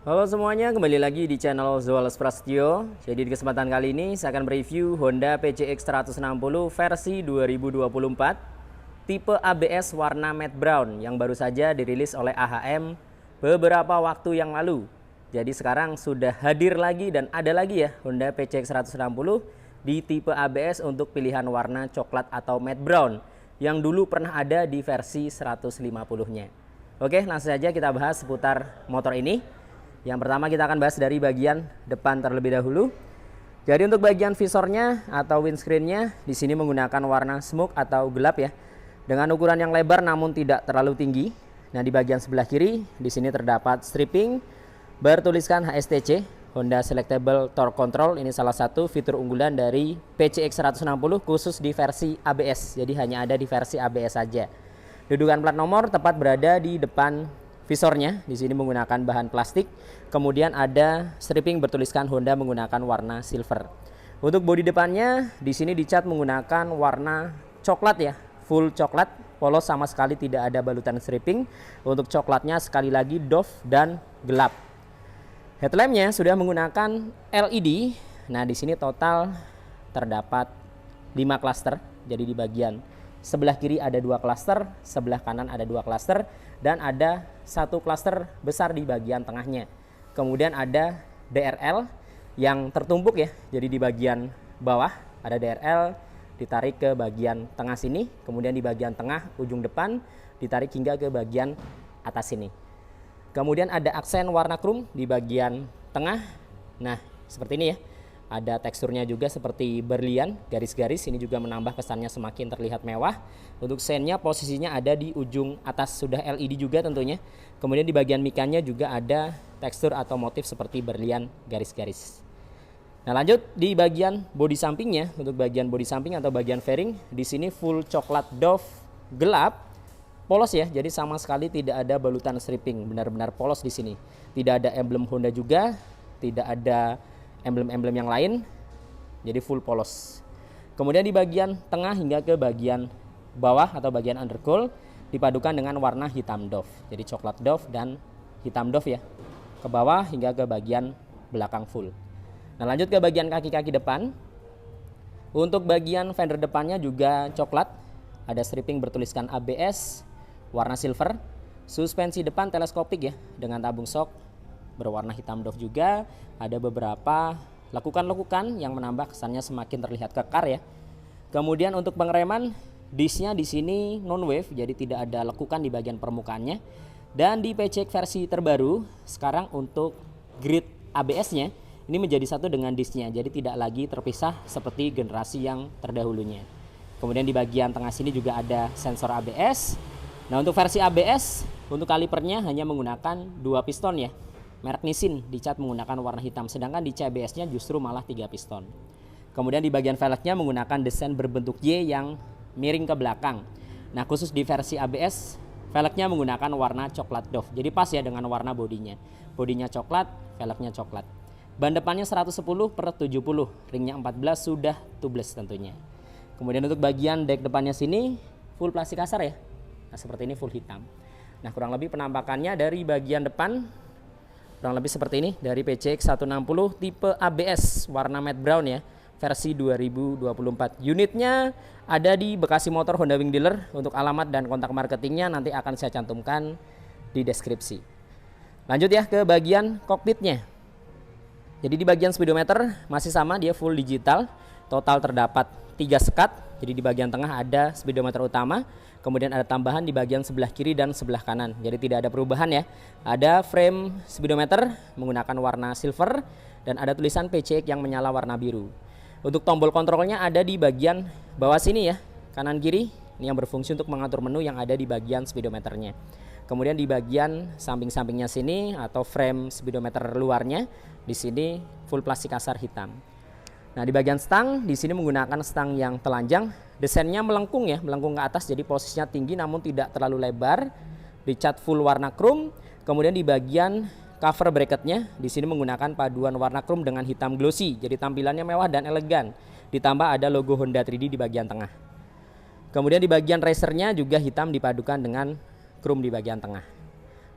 Halo semuanya, kembali lagi di channel Zoales Prasetyo. Jadi di kesempatan kali ini saya akan mereview Honda PCX 160 versi 2024 tipe ABS warna matte brown yang baru saja dirilis oleh AHM beberapa waktu yang lalu. Jadi sekarang sudah hadir lagi dan ada lagi ya Honda PCX 160 di tipe ABS untuk pilihan warna coklat atau matte brown yang dulu pernah ada di versi 150-nya. Oke, langsung saja kita bahas seputar motor ini. Yang pertama kita akan bahas dari bagian depan terlebih dahulu. Jadi untuk bagian visornya atau windscreennya di sini menggunakan warna smoke atau gelap ya, dengan ukuran yang lebar namun tidak terlalu tinggi. Nah di bagian sebelah kiri di sini terdapat stripping bertuliskan HSTC Honda Selectable Torque Control. Ini salah satu fitur unggulan dari PCX 160 khusus di versi ABS. Jadi hanya ada di versi ABS saja. Dudukan plat nomor tepat berada di depan visornya. Di sini menggunakan bahan plastik. Kemudian ada stripping bertuliskan Honda menggunakan warna silver. Untuk bodi depannya di sini dicat menggunakan warna coklat ya, full coklat, polos sama sekali tidak ada balutan stripping. Untuk coklatnya sekali lagi doff dan gelap. Headlampnya sudah menggunakan LED. Nah, di sini total terdapat 5 klaster. Jadi di bagian sebelah kiri ada 2 klaster, sebelah kanan ada 2 klaster, dan ada 1 klaster besar di bagian tengahnya. Kemudian ada DRL yang tertumpuk ya, jadi di bagian bawah ada DRL ditarik ke bagian tengah sini, kemudian di bagian tengah ujung depan ditarik hingga ke bagian atas sini. Kemudian ada aksen warna chrome di bagian tengah. Nah, seperti ini ya. Ada teksturnya juga seperti berlian, garis-garis. Ini juga menambah kesannya semakin terlihat mewah. Untuk sennya posisinya ada di ujung atas, sudah LED juga tentunya. Kemudian di bagian mikanya juga ada tekstur atau motif seperti berlian, garis-garis. Nah lanjut di bagian bodi sampingnya. Untuk bagian bodi samping atau bagian fairing, di sini full coklat doff gelap, polos ya. Jadi sama sekali tidak ada balutan stripping, benar-benar polos di sini. Tidak ada emblem Honda juga, tidak ada emblem-emblem yang lain, jadi full polos. Kemudian di bagian tengah hingga ke bagian bawah atau bagian undercowl dipadukan dengan warna hitam doff. Jadi coklat doff dan hitam doff ya, ke bawah hingga ke bagian belakang full. Nah lanjut ke bagian kaki-kaki depan. Untuk bagian fender depannya juga coklat, ada stripping bertuliskan ABS warna silver. Suspensi depan teleskopik ya, dengan tabung shock berwarna hitam doff juga. Ada beberapa lekukan-lekukan yang menambah kesannya semakin terlihat kekar ya. Kemudian untuk pengereman, disknya di sini non wave, jadi tidak ada lekukan di bagian permukaannya. Dan di PCX versi terbaru sekarang untuk grid ABS-nya ini menjadi satu dengan disknya, jadi tidak lagi terpisah seperti generasi yang terdahulunya. Kemudian di bagian tengah sini juga ada sensor ABS. Nah untuk versi ABS untuk kalipernya hanya menggunakan 2 piston ya. Merek Nissin dicat menggunakan warna hitam, sedangkan di CBS-nya justru malah 3 piston. Kemudian di bagian velgnya menggunakan desain berbentuk Y yang miring ke belakang. Nah khusus di versi ABS, velgnya menggunakan warna coklat doff. Jadi pas ya dengan warna bodinya. Bodinya coklat, velgnya coklat. Ban depannya 110/70, ringnya 14 sudah tubeless tentunya. Kemudian untuk bagian dek depannya sini full plastik kasar ya. Nah seperti ini full hitam. Nah kurang lebih penampakannya dari bagian depan kurang lebih seperti ini dari PCX 160 tipe ABS warna matte brown ya, versi 2024. Unitnya ada di Bekasi Motor Honda Wing Dealer. Untuk alamat dan kontak marketingnya nanti akan saya cantumkan di deskripsi. Lanjut ya ke bagian kokpitnya. Jadi di bagian speedometer masih sama, dia full digital. Total terdapat 3 sekat. Jadi di bagian tengah ada speedometer utama, kemudian ada tambahan di bagian sebelah kiri dan sebelah kanan. Jadi tidak ada perubahan ya. Ada frame speedometer menggunakan warna silver dan ada tulisan PCX yang menyala warna biru. Untuk tombol kontrolnya ada di bagian bawah sini ya, kanan kiri. Ini yang berfungsi untuk mengatur menu yang ada di bagian speedometernya. Kemudian di bagian samping-sampingnya sini atau frame speedometer luarnya di sini full plastik kasar hitam. Nah di bagian stang di sini menggunakan stang yang telanjang, desainnya melengkung ya, melengkung ke atas, jadi posisinya tinggi namun tidak terlalu lebar. Dicat full warna chrome. Kemudian di bagian cover bracketnya di sini menggunakan paduan warna chrome dengan hitam glossy, jadi tampilannya mewah dan elegan. Ditambah ada logo Honda 3D di bagian tengah. Kemudian di bagian racernya juga hitam dipadukan dengan chrome di bagian tengah.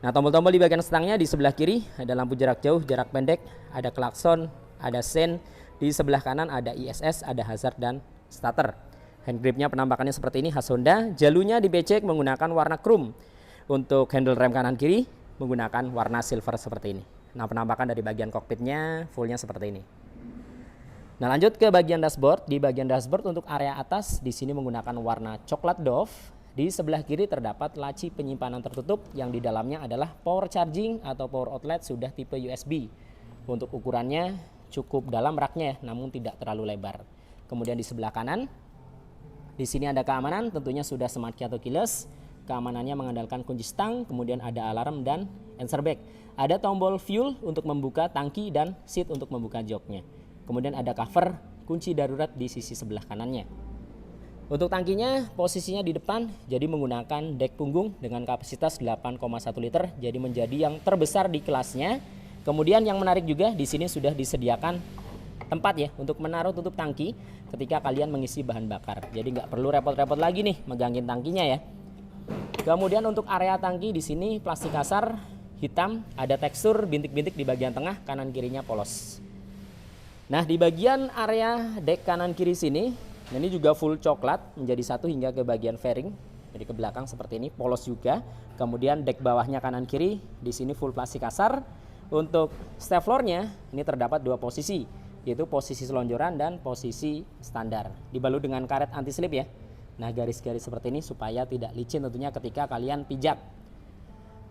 Nah, tombol-tombol di bagian stangnya di sebelah kiri ada lampu jarak jauh, jarak pendek, ada klakson, ada sen. Di sebelah kanan ada ISS, ada hazard dan starter. Hand gripnya penampakannya seperti ini, khas Honda. Jalunya di becek menggunakan warna chrome. Untuk handle rem kanan kiri menggunakan warna silver seperti ini. Nah, penampakan dari bagian kokpitnya fullnya seperti ini. Nah, lanjut ke bagian dashboard. Di bagian dashboard untuk area atas di sini menggunakan warna coklat doff. Di sebelah kiri terdapat laci penyimpanan tertutup yang di dalamnya adalah power charging atau power outlet sudah tipe USB. Untuk ukurannya cukup dalam raknya, namun tidak terlalu lebar. Kemudian di sebelah kanan, di sini ada keamanan, tentunya sudah smart key atau keyless. Keamanannya mengandalkan kunci stang, kemudian ada alarm dan answer back. Ada tombol fuel untuk membuka tangki dan seat untuk membuka joknya. Kemudian ada cover kunci darurat di sisi sebelah kanannya. Untuk tangkinya posisinya di depan, jadi menggunakan dek punggung dengan kapasitas 8,1 liter, jadi menjadi yang terbesar di kelasnya. Kemudian yang menarik juga di sini sudah disediakan tempat ya untuk menaruh tutup tangki ketika kalian mengisi bahan bakar. Jadi nggak perlu repot-repot lagi nih megangin tangkinya ya. Kemudian untuk area tangki di sini plastik kasar hitam, ada tekstur bintik-bintik di bagian tengah, kanan kirinya polos. Nah, di bagian area dek kanan kiri sini, ini juga full coklat menjadi satu hingga ke bagian fairing. Jadi ke belakang seperti ini, polos juga. Kemudian dek bawahnya kanan kiri, di sini full plastik kasar. Untuk step floornya ini terdapat dua posisi, yaitu posisi selonjoran dan posisi standar. Dibalut dengan karet anti slip ya. Nah, garis-garis seperti ini supaya tidak licin tentunya ketika kalian pijak.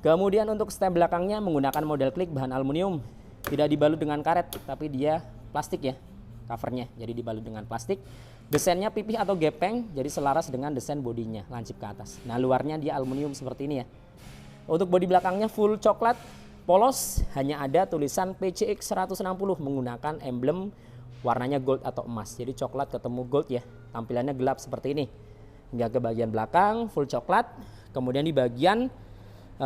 Kemudian untuk step belakangnya menggunakan model klik bahan aluminium. Tidak dibalut dengan karet, tapi dia plastik ya, covernya. Jadi dibalut dengan plastik. Desainnya pipih atau gepeng, jadi selaras dengan desain bodinya, lancip ke atas. Nah, luarnya dia aluminium seperti ini ya. Untuk bodi belakangnya full coklat, polos, hanya ada tulisan PCX 160 menggunakan emblem warnanya gold atau emas. Jadi coklat ketemu gold ya. Tampilannya gelap seperti ini. Hingga ke bagian belakang full coklat. Kemudian di bagian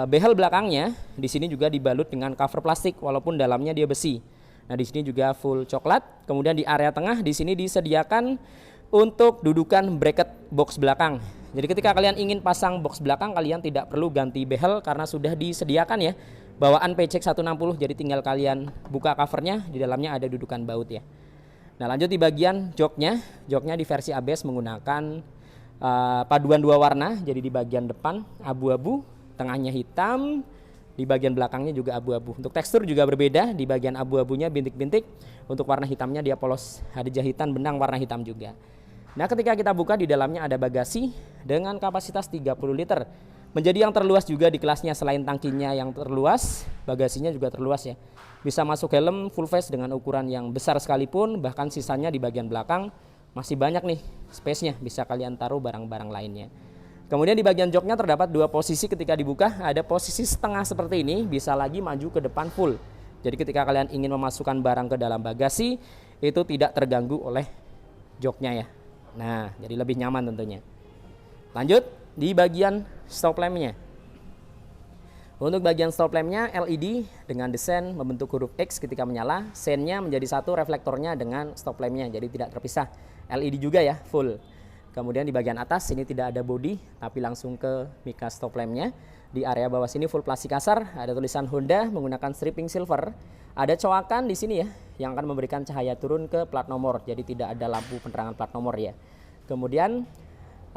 behel belakangnya di sini juga dibalut dengan cover plastik walaupun dalamnya dia besi. Nah, di sini juga full coklat. Kemudian di area tengah di sini disediakan untuk dudukan bracket box belakang. Jadi ketika kalian ingin pasang box belakang, kalian tidak perlu ganti behel karena sudah disediakan ya. Bawaan PCX 160, jadi tinggal kalian buka covernya, di dalamnya ada dudukan baut ya. Nah, lanjut di bagian joknya. Joknya di versi ABS menggunakan paduan dua warna. Jadi di bagian depan abu-abu, tengahnya hitam, di bagian belakangnya juga abu-abu. Untuk tekstur juga berbeda, di bagian abu-abunya bintik-bintik, untuk warna hitamnya dia polos, ada jahitan benang warna hitam juga. Nah, ketika kita buka di dalamnya ada bagasi dengan kapasitas 30 liter. Menjadi yang terluas juga di kelasnya, selain tangkinya yang terluas, bagasinya juga terluas ya. Bisa masuk helm full face dengan ukuran yang besar sekalipun, bahkan sisanya di bagian belakang masih banyak nih space-nya, bisa kalian taruh barang-barang lainnya. Kemudian di bagian joknya terdapat dua posisi ketika dibuka, ada posisi setengah seperti ini, bisa lagi maju ke depan full. Jadi ketika kalian ingin memasukkan barang ke dalam bagasi, itu tidak terganggu oleh joknya ya. Nah, jadi lebih nyaman tentunya. Lanjut di bagian stop lampnya. Untuk bagian stop lampnya LED dengan desain membentuk huruf X ketika menyala, sennya menjadi satu, reflektornya dengan stop lampnya, jadi tidak terpisah. LED juga ya, full. Kemudian di bagian atas sini tidak ada bodi, tapi langsung ke mika stop lampnya. Di area bawah sini full plastik kasar, ada tulisan Honda menggunakan stripping silver. Ada coakan di sini ya, yang akan memberikan cahaya turun ke plat nomor, jadi tidak ada lampu penerangan plat nomor ya. Kemudian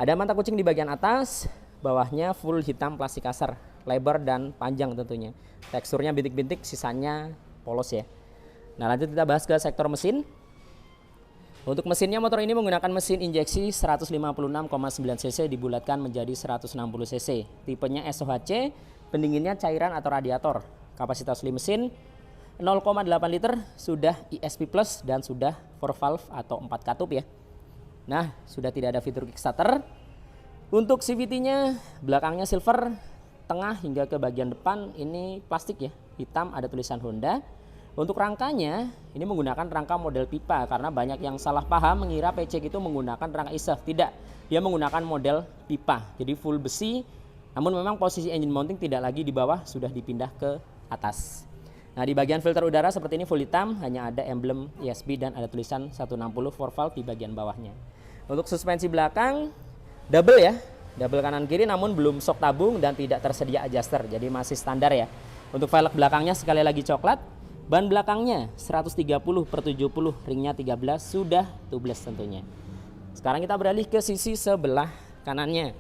ada mata kucing di bagian atas, bawahnya full hitam plastik kasar, lebar dan panjang tentunya. Teksturnya bintik-bintik, sisanya polos ya. Nah, lanjut kita bahas ke sektor mesin. Untuk mesinnya, motor ini menggunakan mesin injeksi 156,9 cc dibulatkan menjadi 160 cc. Tipenya SOHC, pendinginnya cairan atau radiator. Kapasitas mesin 0,8 liter, sudah ESP Plus dan sudah 4 valve atau 4 katup ya. Nah, sudah tidak ada fitur kickstarter. Untuk CVT-nya belakangnya silver, tengah hingga ke bagian depan ini plastik ya, hitam, ada tulisan Honda. Untuk rangkanya ini menggunakan rangka model pipa karena banyak yang salah paham mengira PCX itu menggunakan rangka ISEF. Tidak, dia menggunakan model pipa. Jadi full besi, namun memang posisi engine mounting tidak lagi di bawah, sudah dipindah ke atas. Nah, di bagian filter udara seperti ini full hitam, hanya ada emblem ESP dan ada tulisan 160 4 valve di bagian bawahnya. Untuk suspensi belakang double ya, double kanan kiri namun belum shock tabung dan tidak tersedia adjuster, jadi masih standar ya. Untuk velg belakangnya sekali lagi coklat. Ban belakangnya 130/70, ringnya 13, sudah tubeless tentunya. Sekarang kita beralih ke sisi sebelah kanannya.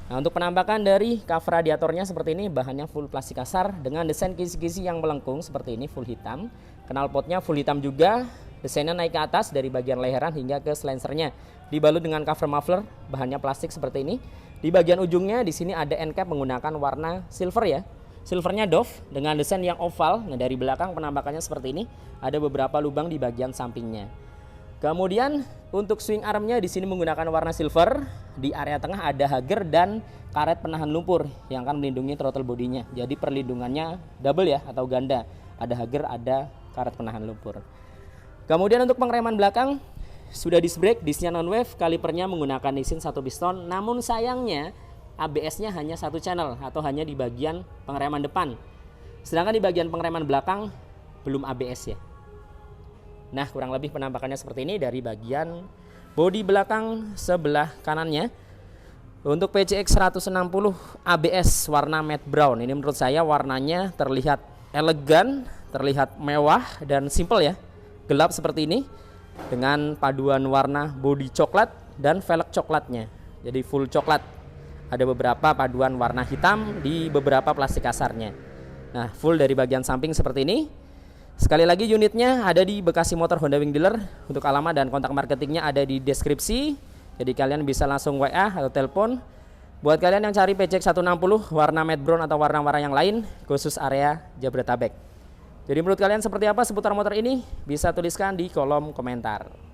Nah, untuk penampakan dari cover radiatornya seperti ini, bahannya full plastik kasar dengan desain kisi-kisi yang melengkung seperti ini, full hitam. Knalpotnya full hitam juga, desainnya naik ke atas dari bagian leheran hingga ke silencernya. Dibalut dengan cover muffler, bahannya plastik seperti ini. Di bagian ujungnya di sini ada end cap menggunakan warna silver ya. Silvernya doff dengan desain yang oval. Nah, dari belakang penampakannya seperti ini, ada beberapa lubang di bagian sampingnya. Kemudian untuk swing armnya di sini menggunakan warna silver. Di area tengah ada hager dan karet penahan lumpur yang akan melindungi throttle bodinya. Jadi perlindungannya double ya atau ganda. Ada hager, ada karet penahan lumpur. Kemudian untuk pengereman belakang sudah disc brake, discnya non wave, kalipernya menggunakan Nissin 1 piston. Namun sayangnya ABS-nya hanya satu channel atau hanya di bagian pengereman depan. Sedangkan di bagian pengereman belakang belum ABS ya. Nah, kurang lebih penampakannya seperti ini dari bagian bodi belakang sebelah kanannya. Untuk PCX 160 ABS warna matte brown, ini menurut saya warnanya terlihat elegan, terlihat mewah dan simple ya. Gelap seperti ini dengan paduan warna bodi coklat dan velg coklatnya. Jadi full coklat. Ada beberapa paduan warna hitam di beberapa plastik kasarnya. Nah, full dari bagian samping seperti ini. Sekali lagi unitnya ada di Bekasi Motor Honda Wing Dealer. Untuk alamat dan kontak marketingnya ada di deskripsi. Jadi kalian bisa langsung WA atau telepon. Buat kalian yang cari PCX 160 warna matte brown atau warna-warna yang lain khusus area Jabodetabek. Jadi menurut kalian seperti apa seputar motor ini? Bisa tuliskan di kolom komentar.